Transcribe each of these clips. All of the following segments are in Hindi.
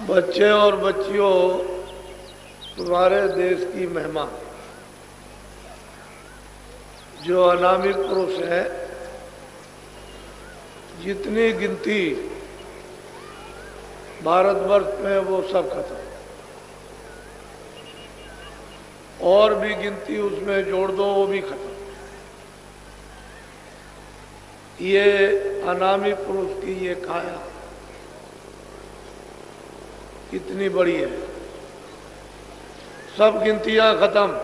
बच्चे और बच्चियों, तुम्हारे देश की महिमा, जो अनामी पुरुष है, जितनी गिनती भारतवर्ष में वो सब खत्म, और भी गिनती उसमें जोड़ दो वो भी खत्म। ये अनामी पुरुष की ये काया कितनी बड़ी है, सब गिनतियां खत्म,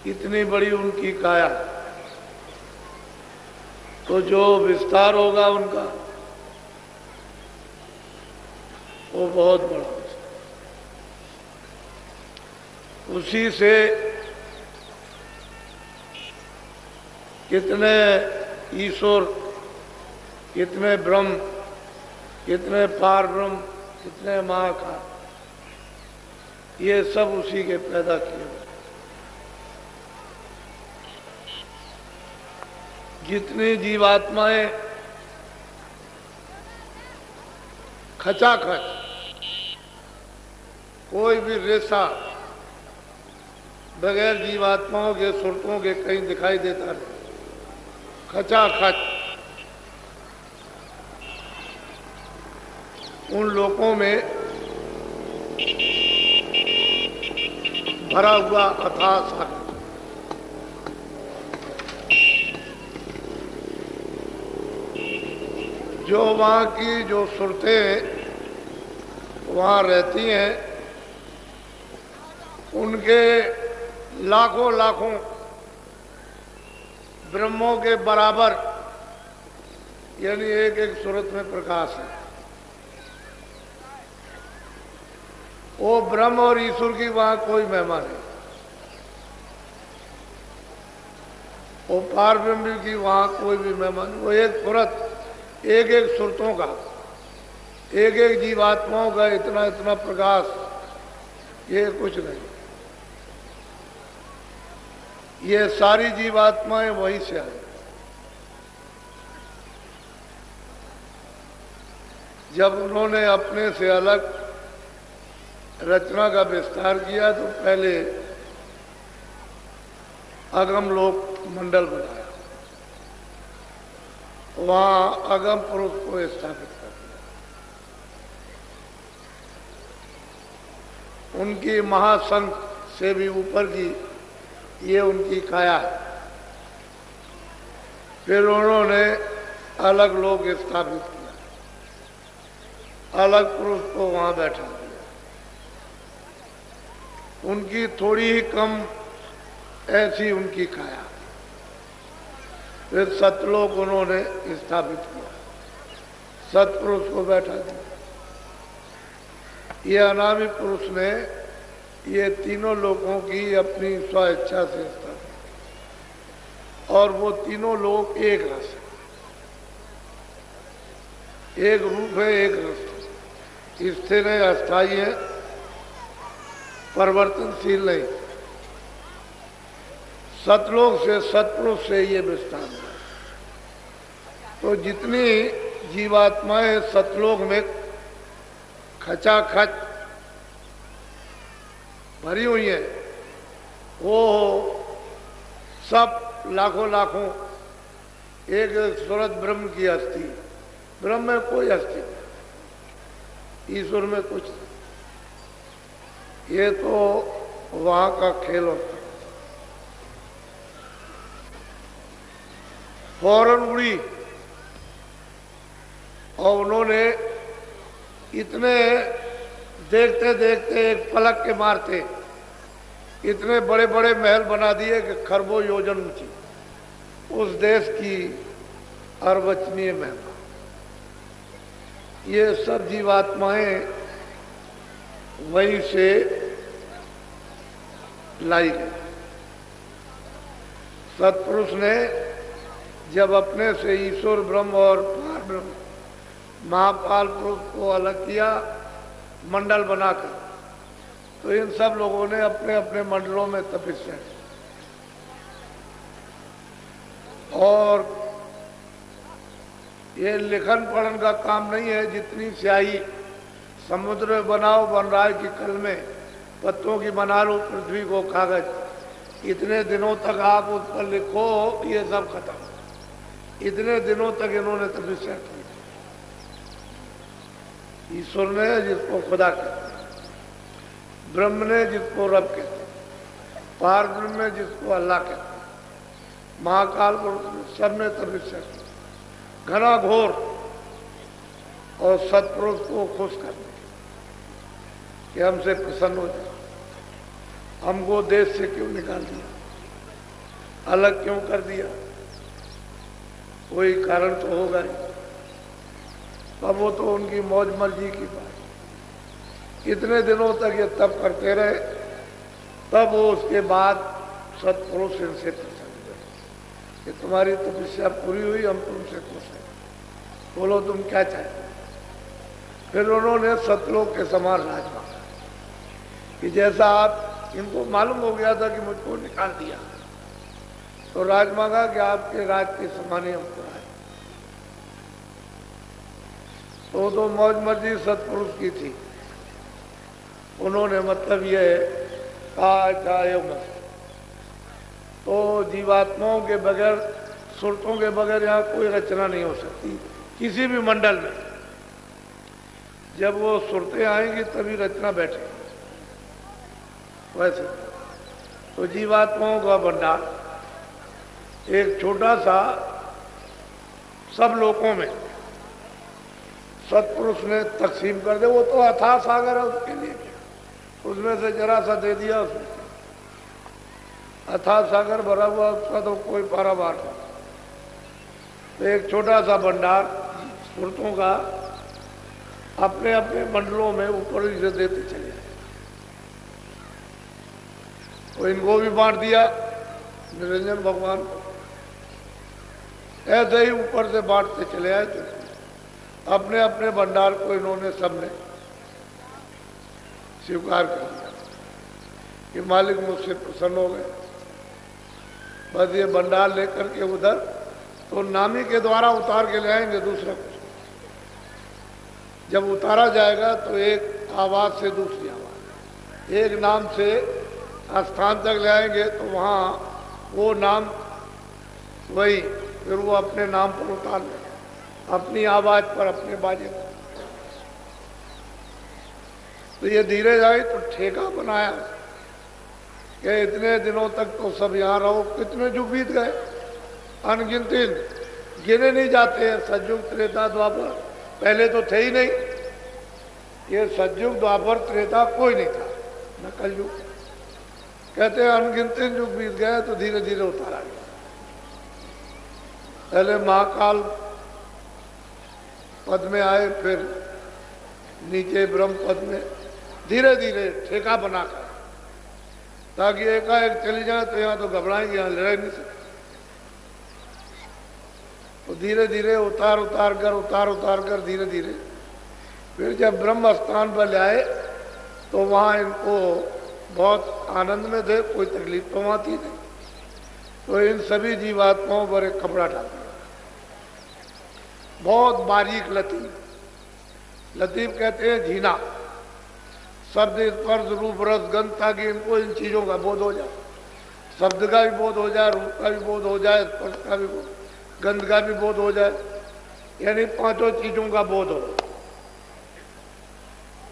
इतनी बड़ी उनकी काया। तो जो विस्तार होगा उनका वो बहुत बड़ा हो, उसी से कितने ईश्वर, कितने ब्रह्म, कितने पार ब्रह्म, कितने महाकाल, ये सब उसी के पैदा किए हुए। जितनी जीवात्माएं खचाखच, कोई भी रेशा बगैर जीवात्माओं के सुरतों के कहीं दिखाई देता नहीं, खचाखच उन लोकों में भरा हुआ अथाह सागर। जो वहाँ की जो सुरतें वहाँ रहती हैं, उनके लाखों लाखों ब्रह्मों के बराबर, यानी एक एक सूरत में प्रकाश है। वो ब्रह्म और ईश्वर की वहां कोई महिमा नहीं, वो पार ब्रह्म की वहां कोई भी महिमा नहीं। वो एक सूरत, एक एक सुरतों का, एक एक जीवात्माओं का इतना इतना प्रकाश, ये कुछ नहीं। ये सारी जीवात्माएं वहीं से आई। जब उन्होंने अपने से अलग रचना का विस्तार किया तो पहले अगम लोक मंडल बनाया, वहां अगम पुरुष को स्थापित कर दिया। उनकी महासंघ से भी ऊपर की ये उनकी काया है। फिर उन्होंने अलग लोक स्थापित किया, अलग पुरुष को वहां बैठा दिया। उनकी थोड़ी ही कम ऐसी उनकी काया। फिर सतलोक उन्होंने स्थापित किया, सतपुरुष को बैठा दिया। ये अनामी पुरुष ने ये तीनों लोगों की अपनी स्वेच्छा से स्थापित, और वो तीनों लोग एक रस है, एक रूप है, एक रस है, स्थिर है, अस्थायी है, परिवर्तनशील नहीं। सतलोक से, सतपुरुष से ये विस्तार है। तो जितनी जीवात्माएं सतलोक में खचाखच भरी हुई है, वो सब लाखों लाखों एक सूरत ब्रह्म की अस्थि। ब्रह्म में कोई अस्थि नहीं, ईश्वर में कुछ नहीं। ये तो वहां का खेल होता। फौरन उड़ी, और उन्होंने इतने देखते देखते एक पलक के मारते इतने बड़े बड़े महल बना दिए कि खरबों योजन ऊंची। उस देश की अर्वचनीय महिमा, ये सब जीवात्माएं वहीं से लाई गई। सतपुरुष ने जब अपने से ईश्वर ब्रह्म और पार ब्रह्म महापाल पुरुष को अलग किया मंडल बनाकर, तो इन सब लोगों ने अपने अपने मंडलों में तपस्या की, और ये लिखन पढ़न का काम नहीं है। जितनी स्याही समुद्र में बनाओ बन रहा है कि कल में पत्तों की बना लो पृथ्वी को कागज, इतने दिनों तक आप उस पर लिखो ये सब खत्म। इतने दिनों तक इन्होंने तपस्या की। ईश्वर ने जिसको खुदा कहते हैं, ब्रह्म ने जिसको रब कहते हैं, पार ब्रह्म ने जिसको अल्लाह कहते हैं, महाकाल पुरुष ने सबने तपस्या की घना घोर और सत्पुरुष को खुश करने कि हमसे प्रसन्न हो जाए। हमको देश से क्यों निकाल दिया, अलग क्यों कर दिया, कोई कारण तो होगा ही। अब वो तो उनकी मौज मर्जी की बात। इतने दिनों तक ये तप करते रहे, तब वो उसके बाद सत्पुरुष इनसे प्रसन्न हुए कि तुम्हारी तपस्या पूरी हुई, हम तुमसे खुश हैं, बोलो तुम क्या चाहते। फिर उन्होंने सतलोक के समान राज मांगा कि जैसा आप, इनको मालूम हो गया था कि मुझको निकाल दिया, तो राज मांगा कि आपके राज के समान ही हमको राज। तो मौज मर्जी सत्पुरुष की थी। उन्होंने मतलब ये कहा चाहे मत। तो जीवात्माओं के बगैर, सुरतों के बगैर यहाँ कोई रचना नहीं हो सकती किसी भी मंडल में। जब वो सुरतें आएंगी तभी रचना बैठेगी। वैसे तो जीवात्माओं का भंडार एक छोटा सा सब लोगों में सत्पुरुष ने तकसीम कर दे। वो तो अथाह सागर है, उसके लिए क्या, उसमें से जरा सा दे दिया। उसमें अथाह सागर भरा हुआ, उसका तो कोई पारावार नहीं। तो एक छोटा सा भंडार सुरतों का अपने अपने मंडलों में ऊपर से देते चले आए। तो इनको भी बांट दिया निरंजन भगवान को। ऐसे ही ऊपर से बांटते चले आए। तो अपने अपने भंडार को इन्होंने सबने स्वीकार कर लिया कि मालिक मुझसे प्रसन्न हो गए। बस ये भंडार लेकर के उधर तो नामी के द्वारा उतार के ले आएंगे दूसरा कुछ। जब उतारा जाएगा तो एक आवाज से दूसरी आवाज, एक नाम से स्थान तक ले आएंगे तो वहाँ वो नाम वही, फिर वो अपने नाम पर उतार लेंगे, अपनी आवाज पर, अपने बाजे पर। तो ये धीरे जाए तो ठेका बनाया कि इतने दिनों तक तो सब यहाँ रहो। कितने जुग बीत गए, अनगिनत, गिने नहीं जाते हैं। सतयुग त्रेता द्वापर पहले तो थे ही नहीं। ये सतयुग द्वापर त्रेता कोई नहीं था, न कलयुग। कहते हैं अनगिनत युग बीत गए तो धीरे धीरे उतारा गया। पहले महाकाल पद में आए, फिर नीचे ब्रह्म पद में, धीरे धीरे ठेका बनाकर, ताकि एकाएक चली जाए तो यहाँ तो घबराएंगे, यहाँ लड़ नहीं सकते। तो धीरे धीरे उतार उतार कर धीरे धीरे फिर जब ब्रह्म स्थान पर ले आए तो वहाँ इनको बहुत आनंद में थे, कोई तकलीफ तो वहाँ थी नहीं। तो इन सभी जीवात्माओं पर एक कपड़ा डाल दिया, बहुत बारीक लतीफ। लतीफ कहते हैं झीना, शब्द, स्पर्श, रूप, रस, गंध, ताकि इनको इन चीजों का बोध हो जाए। शब्द का भी बोध हो जाए, रूप का भी बोध हो जाए, स्पर्श का भी बोध, गंध का भी बोध हो जाए, यानी पांचों चीजों का बोध हो।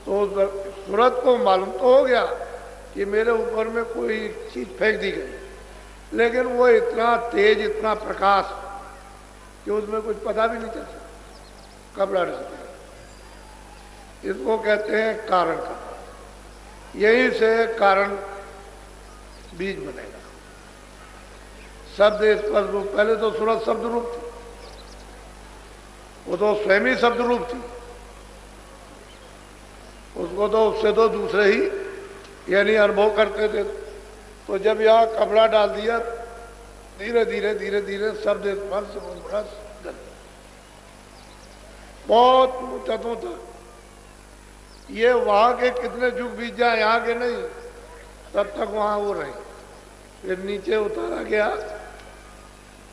तो सूरत को मालूम तो हो गया कि मेरे ऊपर में कोई चीज फेंक दी गई, लेकिन वो इतना तेज, इतना प्रकाश कि उसमें कुछ पता भी नहीं चल सकता। कपड़ा डालते हैं, इसको कहते हैं कारण का। यही से कारण बीज बनेगा। शब्द, स्पर्श, रूप। पहले तो सूरत शब्द रूप थी, वो तो स्वयं ही शब्द रूप थी। उसको तो उससे तो दूसरे ही यानी अनुभव करते थे। तो जब यहाँ कपड़ा डाल दिया, धीरे धीरे धीरे धीरे शब्द, स्पर्श, रूप, रस, गंध, बहुत तत्वों तक। ये वहां के कितने युग बीत जाए, यहाँ के नहीं, तब तक वहां वो रहे। फिर नीचे उतारा गया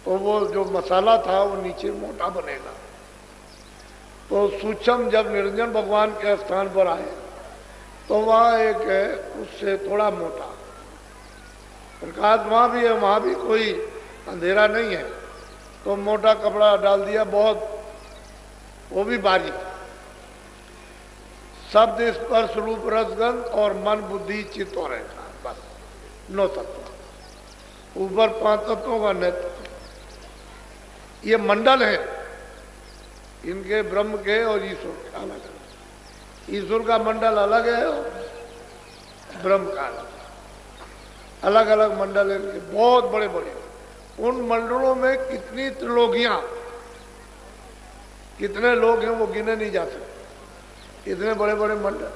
तो वो जो मसाला था वो नीचे मोटा बनेगा, तो सूक्ष्म जब निरंजन भगवान के स्थान पर आए तो वहाँ एक है उससे थोड़ा मोटा प्रकाश, वहाँ भी है, वहाँ भी कोई अंधेरा नहीं है, तो मोटा कपड़ा डाल दिया, बहुत वो भी बारीक, शब्द स्पर्श रूप रसगंध और मन बुद्धि चित्त और अहंकार, बस 9 तत्व, ऊपर 5 तत्वों का नेतृत्व। ये मंडल है इनके, ब्रह्म के और ईश्वर के अलग अलग, ईश्वर का मंडल अलग है और ब्रह्म का अलग अलग मंडल है इनके, बहुत बड़े बड़े। उन मंडलों में कितनी त्रिलोकियां, कितने लोग हैं वो गिने नहीं जा सकते, इतने बड़े बड़े मंडल।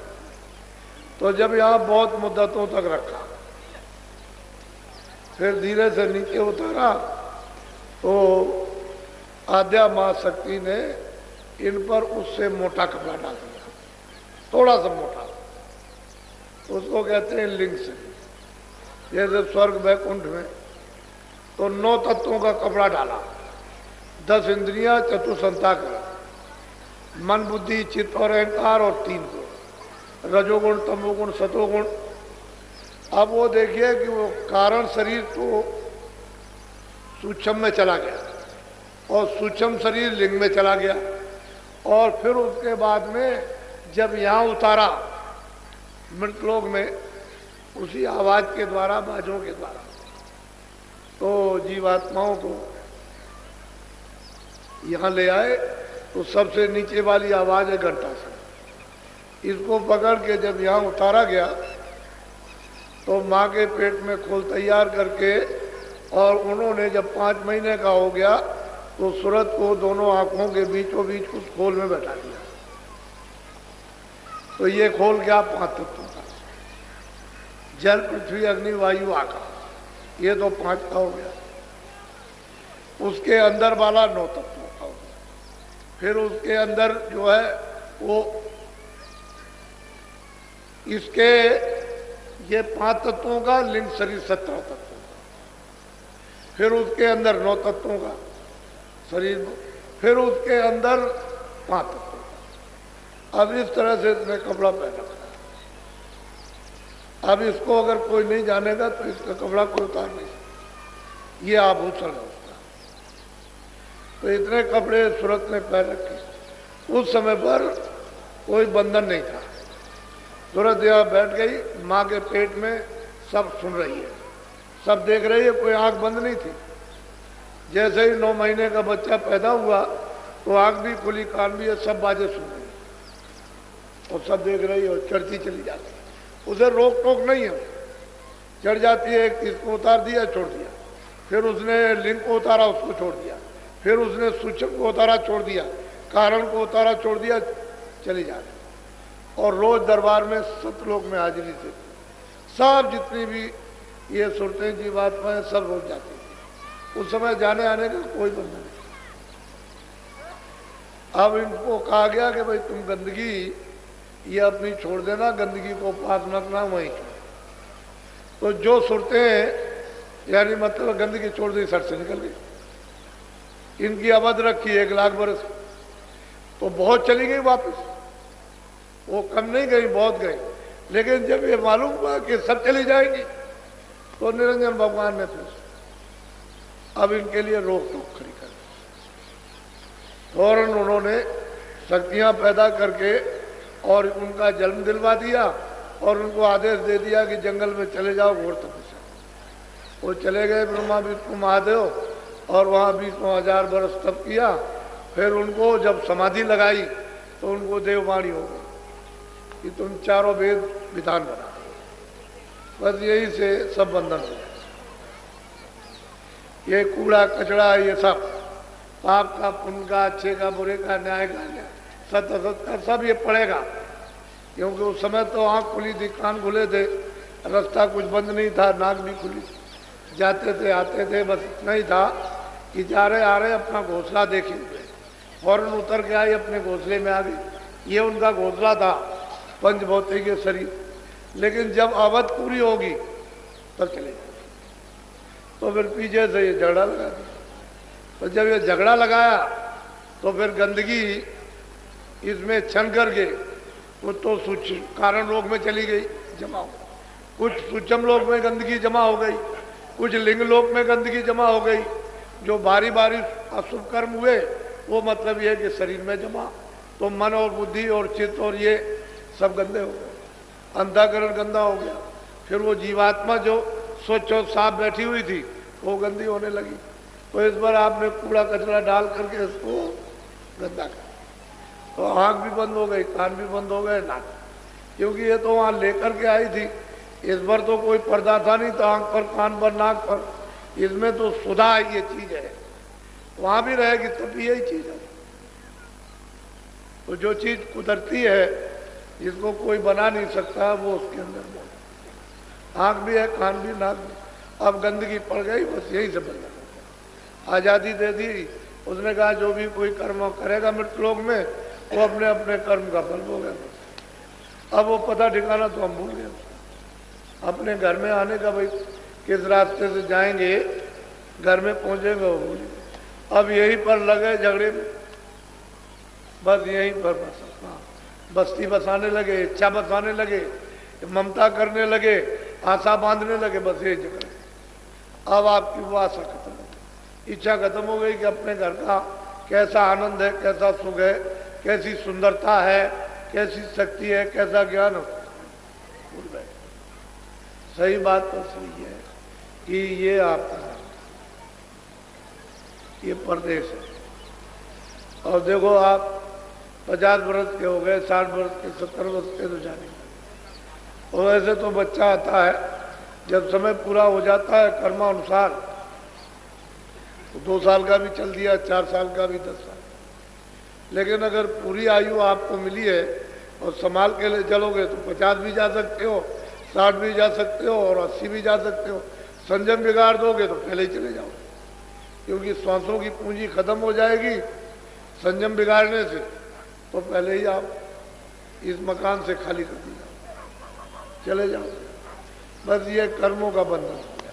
तो जब यहाँ बहुत मुद्दतों तक रखा, फिर धीरे से नीचे उतारा, तो आद्या मां शक्ति ने इन पर उससे मोटा कपड़ा डाल दिया, थोड़ा सा मोटा, उसको कहते हैं लिंग से। जैसे स्वर्ग वैकुंठ में तो 9 तत्वों का कपड़ा डाला, 10 इंद्रियां, चतुसंताकरण, मन बुद्धि चित्त और अहंकार, और 3 गुण, रजोगुण तमोगुण सतोगुण। अब वो देखिए कि वो कारण शरीर तो सूक्ष्म में चला गया और सूक्ष्म शरीर लिंग में चला गया, और फिर उसके बाद में जब यहाँ उतारा मृतलोक में, उसी आवाज के द्वारा, बाजों के द्वारा, तो जीवात्माओं को यहाँ ले आए। तो सबसे नीचे वाली आवाज है घंटा से, इसको पकड़ के जब यहाँ उतारा गया तो माँ के पेट में खोल तैयार करके, और उन्होंने जब 5 महीने का हो गया तो सूरत को दोनों आंखों के बीचों बीच उस खोल में बैठा दिया। तो ये खोल क्या, 5 तत्वों का, जल पृथ्वी अग्नि वायु आकाश, ये तो 5 का हो गया। उसके अंदर वाला 9 तत्वों का हो गया। फिर उसके अंदर जो है वो इसके ये 5 तत्वों का लिंग शरीर 17 तत्वों का, फिर उसके अंदर 9 तत्वों का शरीर, फिर उसके अंदर 5 तत्वों का। अब इस तरह से इसने कपड़ा पहन रखा। अब इसको अगर कोई नहीं जानेगा तो इसका कपड़ा कोई उतार नहीं सकता, ये आभूषण है उसका। तो इतने कपड़े सूरत ने पहन रखे। उस समय पर कोई बंधन नहीं था, सूरत यहाँ बैठ गई, माँ के पेट में सब सुन रही है, सब देख रही है, कोई आंख बंद नहीं थी। जैसे ही 9 महीने का बच्चा पैदा हुआ तो आंख भी खुली, कान भी है, सब बातें सुन रही और सब देख रही है और चढ़ती चली जाती है। उसे रोक टोक नहीं है, चढ़ जाती है। एक इसको उतार दिया, छोड़ दिया, फिर उसने लिंग को उतारा, उसको छोड़ दिया, फिर उसने सूचक को उतारा, छोड़ दिया, कारण को उतारा, छोड़ दिया, चली जाती। और रोज दरबार में सतलोक में हाजिरी से सब जितनी भी ये सुरतें जीवात्माएं सब रोज जाती थी। उस समय जाने आने का कोई बंधन नहीं। अब इनको कहा गया कि भाई तुम गंदगी ये अपनी छोड़ देना, गंदगी को पास न रखना, वहीं तो जो सुरतें यानी मतलब गंदगी छोड़ दी, सर से निकल गई। इनकी अवध रखी 1 लाख बरस, तो बहुत चली गई वापस, वो कम नहीं गई, बहुत गई। लेकिन जब ये मालूम हुआ कि सब चली जाएंगी तो निरंजन भगवान ने फिर अब इनके लिए रोक टोक खड़ी कर, फौरन उन्होंने शक्तियां पैदा करके और उनका जन्म दिलवा दिया और उनको आदेश दे दिया कि जंगल में चले जाओ घोर तपस्या। वो चले गए ब्रह्मा विष्णु महादेव और वहाँ 20,000 वर्ष तप किया। फिर उनको जब समाधि लगाई तो उनको देववाणी हो गई कि तुम चारों वेद विधान बना। बस यही से सब बंधन हो गए। ये कूड़ा कचड़ा, ये सब पाप का पुण्य का, अच्छे का बुरे का, न्याय का सत्य असत का सब ये पड़ेगा, क्योंकि उस समय तो आँख खुली थी, कान खुले थे, रास्ता कुछ बंद नहीं था, नाक भी खुली, जाते थे आते थे। बस इतना ही था कि जा रहे आ रहे अपना घोंसला देखे हुए, फौरन उतर के आए, अपने घोंसले में आ गई। ये उनका घोंसला था, पंचभौतिक शरीर। लेकिन जब अवध पूरी होगी तब चले जाए। तो फिर पीछे से ये झगड़ा लगा दिया। तो जब ये झगड़ा लगाया तो फिर गंदगी इसमें छन करके वो तो कारण लोक में चली गई जमा हो, कुछ सूक्ष्म लोक में गंदगी जमा हो गई, कुछ लिंग लोक में गंदगी जमा हो गई। जो बारी बारी अशुभ कर्म हुए वो मतलब ये कि शरीर में जमा, तो मन और बुद्धि और चित्त और ये सब गंदे हो गए, अंतःकरण गंदा हो गया। फिर वो जीवात्मा जो स्वच्छ और साफ बैठी हुई थी वो गंदी होने लगी। तो इस बार आपने कूड़ा कचरा डाल करके इसको गंदा कर, तो आँख भी बंद हो गई, कान भी बंद हो गए, नाक, क्योंकि ये तो वहाँ लेकर के आई थी। इस बार तो कोई पर्दा था नहीं, तो आँख पर, कान पर, नाक पर, इसमें तो सुधा ये चीज है, वहाँ भी रहेगी तब यही चीज है। तो जो चीज कुदरती है जिसको कोई बना नहीं सकता वो उसके अंदर मौजूद। आँख भी है, कान भी, नाक भी, अब गंदगी पड़ गई, बस यही से बनना। आज़ादी दे दी, उसने कहा जो भी कोई कर्म करेगा मृत लोक में वो अपने अपने कर्म का फल भोगेगा। अब वो पता ठिकाना तो हम भूल गए, अपने घर में आने का, भाई किस रास्ते से जाएंगे, घर में पहुंचेंगे वो भूल गए। अब यहीं पर लगे झगड़े में, बस यहीं पर बस बस्ती बसाने लगे, इच्छा बसाने लगे, ममता करने लगे, आशा बांधने लगे, बस यही झगड़े। अब आपकी वो आशा खत्म हो गई, इच्छा खत्म हो गई कि अपने घर का कैसा आनंद है, कैसा सुख है, कैसी सुंदरता है, कैसी शक्ति है, कैसा ज्ञान हो, भूल गए। सही बात तो सही है कि ये आपका ये प्रदेश है। और देखो आप 50 वर्ष के हो गए, 60 वर्ष के, 70 वर्ष के तो जाने, और वैसे तो बच्चा आता है जब समय पूरा हो जाता है कर्मानुसार, तो 2 साल का भी चल दिया, 4 साल का भी, 10 साल। लेकिन अगर पूरी आयु आपको मिली है और संभाल के लिए चलोगे तो 50 भी जा सकते हो, 60 भी जा सकते हो और 80 भी जा सकते हो। संयम बिगाड़ दोगे तो पहले ही चले जाओगे, क्योंकि श्वासों की पूंजी खत्म हो जाएगी संयम बिगाड़ने से, तो पहले ही आप इस मकान से खाली कर दिया, चले जाओ। बस ये कर्मों का बंधन हो गया,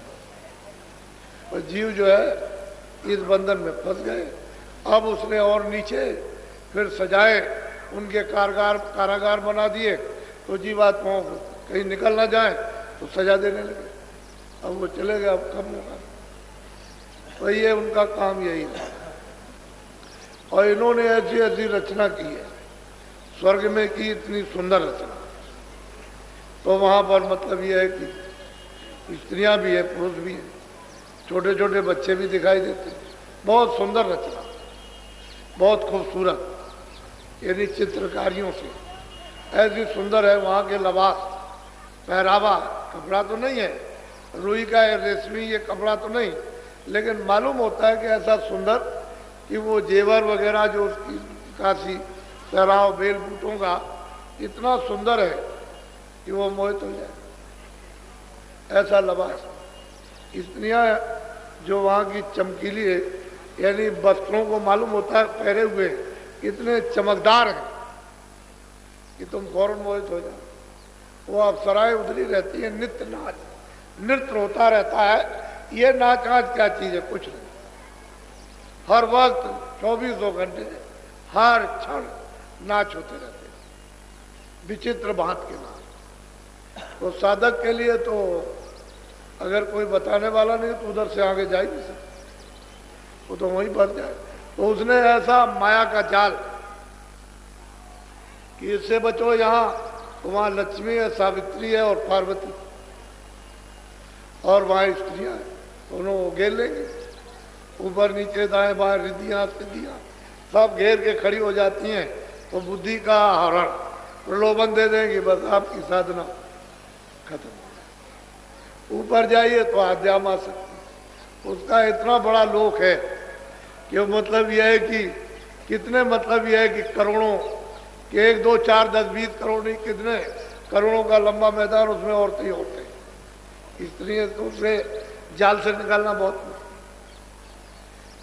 और जीव जो है इस बंधन में फंस गए। अब उसने और नीचे फिर सजाए, उनके कारागार बना दिए, तो जीवात्माओं को कहीं निकल ना जाए तो सजा देने लगे। अब वो चले गए, अब कब होगा, तो ये उनका काम यही है। और इन्होंने ऐसी ऐसी रचना की है, स्वर्ग में की इतनी सुंदर रचना, तो वहाँ पर मतलब ये है कि स्त्रियाँ भी है, पुरुष भी हैं, छोटे छोटे बच्चे भी दिखाई देते हैं। बहुत सुंदर रचना, बहुत खूबसूरत, यानी चित्रकारियों से ऐसी सुंदर है। वहाँ के लिबास, पहरावा, कपड़ा तो नहीं है रुई का है, रेशमी ये कपड़ा तो नहीं, लेकिन मालूम होता है कि ऐसा सुंदर कि वो जेवर वगैरह जो उसकी काशी पहराव, बेल बूटों का इतना सुंदर है कि वो मोहित हो जाए, ऐसा लिबास। स्त्रियाँ जो वहाँ की चमकीली है, यानी वस्त्रों को मालूम होता है पहरे हुए इतने चमकदार हैं कि तुम फौरन मोहित हो जाओ। वो अप्सराएं उधरी रहती है, नित्य नाच, नृत्य होता रहता है। ये नाच आज क्या चीज है, कुछ नहीं, हर वक्त 24 घंटे हर क्षण नाच होते रहते हैं, विचित्र भांत के नाच। तो साधक के लिए तो अगर कोई बताने वाला नहीं तो उधर से आगे जा ही नहीं सकता, वो तो वहीं फंस जाए। तो उसने ऐसा माया का जाल कि इससे बचो, यहाँ तो वहाँ लक्ष्मी है, सावित्री है और पार्वती, और वहाँ स्त्रियाँ हैं, दोनों घेर लेंगे, ऊपर नीचे दाएं बाएं रिद्धियाँ सिद्धियाँ सब घेर के खड़ी हो जाती हैं। तो बुद्धि का हरण, प्रलोभन दे देंगे, बस आपकी साधना खत्म। ऊपर जाइए तो आध्यात्म आ सकती, उसका इतना बड़ा लोक है कि मतलब यह है कि कितने, मतलब यह है कि करोड़ों कि 1 2 4 10 20 करोड़ नहीं, कितने करोड़ों का लंबा मैदान, उसमें औरतें ही औरतें। स्त्रियाँ तो उससे जाल से निकालना बहुत मुश्किल।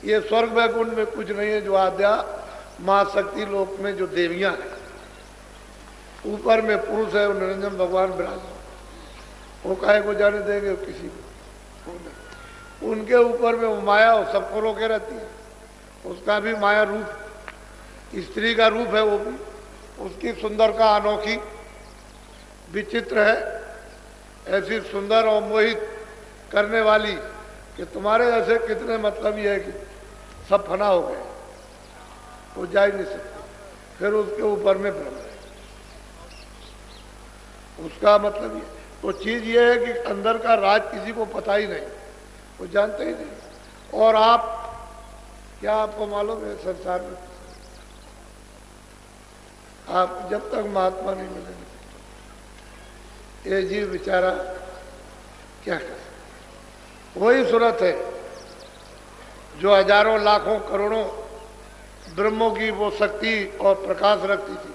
ये स्वर्ग वैकुंठ में कुछ नहीं है, जो आद्या महाशक्ति लोक में जो देवियां हैं, ऊपर में पुरुष है, निरंजन भगवान विराज, वो काहे को जाने देंगे किसी को। उनके ऊपर में वो माया वो सबको रोके रहती है, उसका भी माया रूप, स्त्री का रूप है वो भी। उसकी सुंदरता अनोखी विचित्र है, ऐसी सुंदर और मोहित करने वाली कि तुम्हारे ऐसे कितने मतलब ये है कि सब फना हो गए, वो जा ही नहीं सकते। फिर उसके ऊपर में ब्रह्म है, उसका मतलब ये। तो चीज ये है कि अंदर का राज किसी को पता ही नहीं, वो जानते ही नहीं। और आप क्या आपको मालूम है संसार में आप जब तक महात्मा नहीं मिलेंगे ये जीव बेचारा क्या करे? वही सूरत है जो हजारों लाखों करोड़ों ब्रह्मों की वो शक्ति और प्रकाश रखती थी,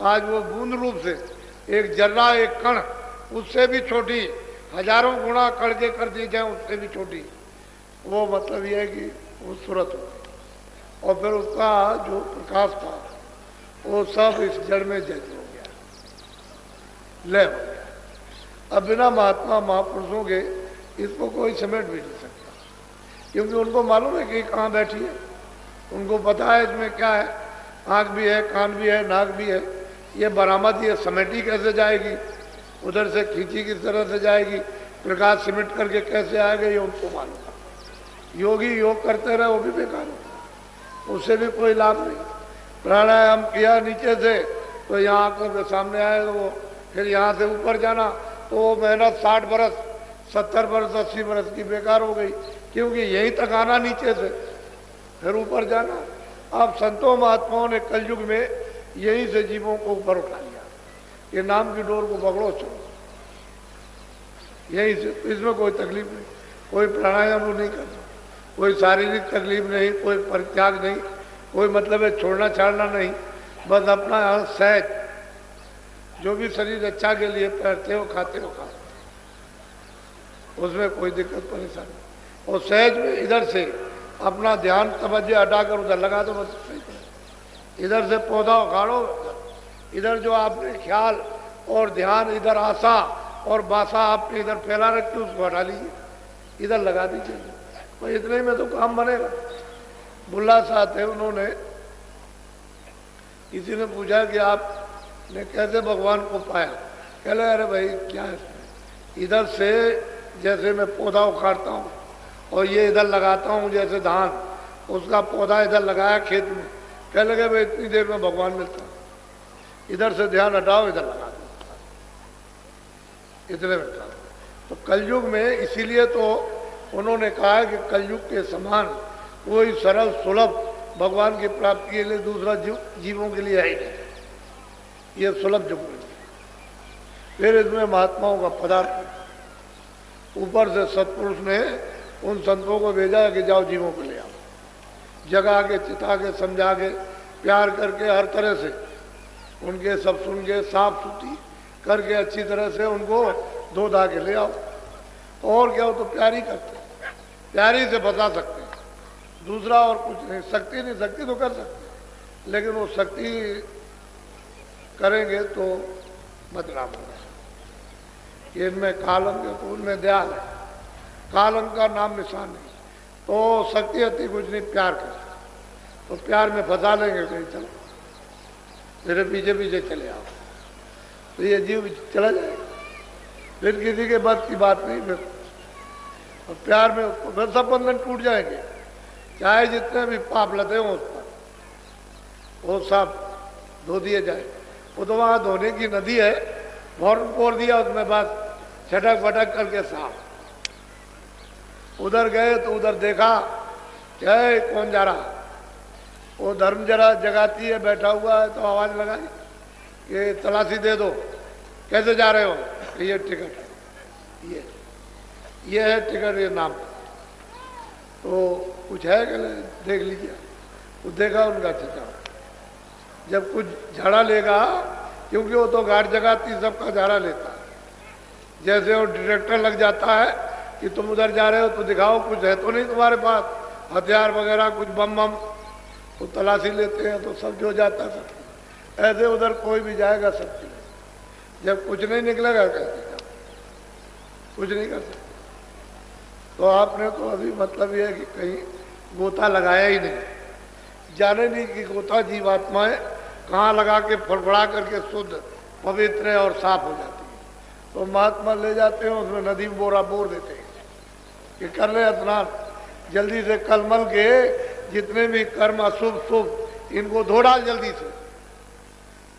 आज वो बूंद रूप से एक जर्रा, एक कण, उससे भी छोटी, हजारों गुना कड़के कर दी जाए उससे भी छोटी, वो मतलब ये है कि वो सूरत हो गई। और फिर उसका जो प्रकाश था वो सब इस जड़ में जज हो गया, लय हो गया। अब बिना महात्मा महापुरुषों के इसको कोई समेट भी नहीं सकता, क्योंकि उनको मालूम है कि कहाँ बैठी है, उनको पता है इसमें क्या है, आँख भी है, कान भी है, नाक भी है, ये बरामद, ये समेटी कैसे जाएगी, उधर से खींची किस तरह से जाएगी, प्रकाश सिमट करके कैसे आएगा, ये उनको मालूम है। योगी योग करते रहे वो भी बेकार हो, उससे भी कोई लाभ नहीं। प्राणायाम किया नीचे से तो यहाँ आंखों के सामने आएगा वो, फिर यहाँ से ऊपर जाना तो वो मेहनत 60 बरस 70 बरस 80 बरस की बेकार हो गई, क्योंकि यहीं तक आना नीचे से फिर ऊपर जाना। अब संतों महात्माओं ने कलयुग में यहीं से जीवों को ऊपर उठा लिया, ये नाम की डोर को पकड़ो चलो यहीं से, इसमें कोई तकलीफ नहीं, कोई प्राणायाम नहीं करना, कोई शारीरिक तकलीफ नहीं, कोई परित्याग नहीं, कोई मतलब है छोड़ना छाड़ना नहीं, बस अपना सहज जो भी शरीर अच्छा के लिए पहनते हो खाते हो खा, उसमें कोई दिक्कत परेशानी। और सहज में इधर से अपना ध्यान तवज्जो हटाकर उधर लगा दो, बस इधर से पौधा उखाड़ो, इधर जो आपने ख्याल और ध्यान, इधर आशा और बासा आपने इधर फैला रखी उसको हटा लीजिए, इधर लगा दीजिए, तो इतने में तो काम बनेगा। बुल्ला साहब थे, उन्होंने किसी ने पूछा कि आपने कैसे भगवान को पाया, कह रहे अरे भाई क्या है, इधर से जैसे मैं पौधा उखाड़ता हूँ और ये इधर लगाता हूँ, जैसे धान उसका पौधा इधर लगाया खेत में, कह लगे भाई इतनी देर में भगवान मिलता, इधर से ध्यान हटाओ इधर लगा दो, इतने में था। तो कलयुग में इसीलिए तो उन्होंने कहा है कि कलयुग के समान कोई सरल सुलभ भगवान की प्राप्ति के लिए दूसरा जीवों के लिए है ही नहीं, ये सुलभ युग है। फिर इसमें महात्माओं का पदार्थ, ऊपर से सत्पुरुष ने उन संतों को भेजा कि जाओ जीवों को ले आओ, जगा के, चिता के, समझा के, प्यार करके, हर तरह से उनके सब सुन के, साफ सुथरी करके अच्छी तरह से उनको धो धा के ले आओ। और क्या हो तो प्यारी करते, प्यारी से बता सकते हैं, दूसरा और कुछ नहीं। शक्ति नहीं, शक्ति तो कर सकते, लेकिन वो शक्ति करेंगे तो बदनाम होगा। ये इनमें कालंक है तो उनमें दया है, कालंक का नाम निशान नहीं। तो शक्ति अति कुछ नहीं, प्यार कर, तो प्यार में फंसा लेंगे कहीं, चलो मेरे पीछे पीछे चले आओ, तो ये जीव चला जाएगा, फिर किसी के बस की बात नहीं। फिर और प्यार में उसको फिर सब बंधन टूट जाएंगे, चाहे जितने भी पाप लदे हों उस पर, वो सब धो दिए जाए। वो तो वहाँ धोने की नदी है, फौरन पोर दिया उसमें, बस छटक फटक करके साफ। उधर गए तो उधर देखा क्या है, कौन जा रहा, वो धर्म जरा जगाती है, बैठा हुआ है, तो आवाज लगाई कि तलाशी दे दो, कैसे जा रहे हो, ये टिकट है, ये है टिकट, ये नाम। तो कुछ है कि देख लीजिए, वो देखा उनका चिता, जब कुछ झाड़ा लेगा, क्योंकि वो तो गार्ड जगाती सबका झाड़ा लेता है, जैसे वो डिटेक्टर लग जाता है कि तुम उधर जा रहे हो तो दिखाओ कुछ है तो नहीं तुम्हारे पास, हथियार वगैरह कुछ बम बम, तो तलाशी लेते हैं तो सब जो जाता सब। ऐसे उधर कोई भी जाएगा सब, जब कुछ नहीं निकलेगा कैसे, कुछ नहीं कर सकते। तो आपने तो अभी मतलब ये है कि कहीं गोता लगाया ही नहीं, जाने नहीं कि गोता जीवात्माएं कहाँ लगा के फड़फड़ा करके शुद्ध पवित्र और साफ हो जाती है। तो महात्मा ले जाते हैं, उसमें नदी में बोरा बोर देते हैं कि कर ले स्नान जल्दी से, कलमल के जितने भी कर्म अशुभ शुभ इनको धो डाल जल्दी से।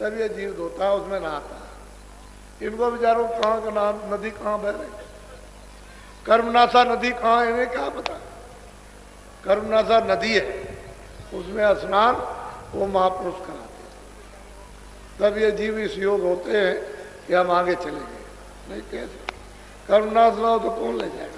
तब ये जीव धोता है, उसमें नहाता है। इनको बेचारों कहाँ का नाम, नदी कहाँ बह रही, कर्मनाशा नदी कहाँ है इन्हें क्या पता। कर्मनाशा नदी है, उसमें स्नान वो महापुरुष कराते हैं। तब ये जीव इस योग होते हैं कि हम आगे चले गए। नहीं कैसे कर्मनाश ना हो तो कौन ले जाएगा।